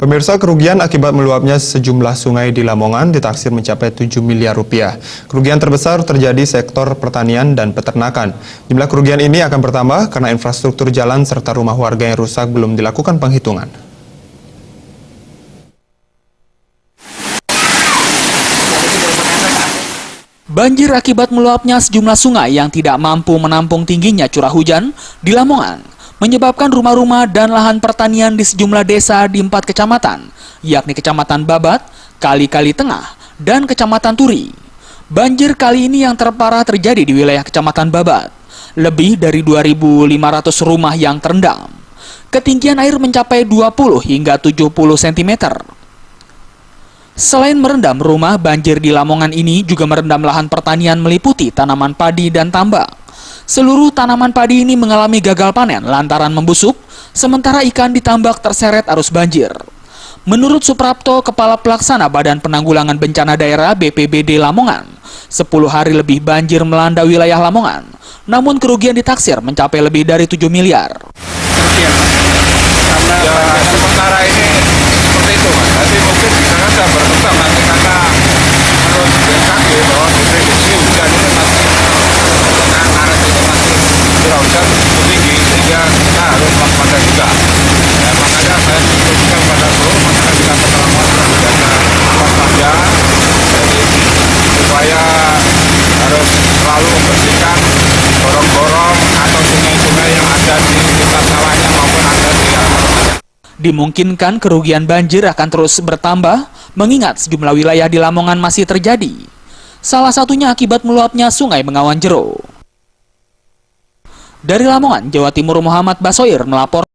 Pemirsa, kerugian akibat meluapnya sejumlah sungai di Lamongan ditaksir mencapai 7 miliar rupiah. Kerugian terbesar terjadi sektor pertanian dan peternakan. Jumlah kerugian ini akan bertambah karena infrastruktur jalan serta rumah warga yang rusak belum dilakukan penghitungan. Banjir akibat meluapnya sejumlah sungai yang tidak mampu menampung tingginya curah hujan di Lamongan menyebabkan rumah-rumah dan lahan pertanian di sejumlah desa di 4 kecamatan, yakni Kecamatan Babat, Kali-Kali Tengah, dan Kecamatan Turi. Banjir kali ini yang terparah terjadi di wilayah Kecamatan Babat. Lebih dari 2.500 rumah yang terendam. Ketinggian air mencapai 20 hingga 70 cm. Selain merendam rumah, banjir di Lamongan ini juga merendam lahan pertanian meliputi tanaman padi dan tambak. Seluruh tanaman padi ini mengalami gagal panen lantaran membusuk, sementara ikan di tambak terseret arus banjir. Menurut Suprapto, Kepala Pelaksana Badan Penanggulangan Bencana Daerah BPBD Lamongan, 10 hari lebih banjir melanda wilayah Lamongan, namun kerugian ditaksir mencapai lebih dari 7 miliar. Karena sementara ini seperti itu, Mas. Nanti mungkin di sana sudah berkembang nanti karena menurut BMKG bahwa diprediksi hujan ini masih tengah Maret itu masih curah hujan tinggi sehingga kita harus waspada juga. Ya, makanya saya instruksikan pada seluruh masyarakat di Kota Lamongan untuk menjaga waspada, jadi supaya harus selalu membersihkan gorong-gorong atau sungai-sungai yang ada di sekitar sawahnya maupun ada di rumahnya. Dimungkinkan kerugian banjir akan terus bertambah, mengingat sejumlah wilayah di Lamongan masih terjadi. Salah satunya akibat meluapnya Sungai Bengawan Jero. Dari Lamongan, Jawa Timur, Muhammad Basoir melapor.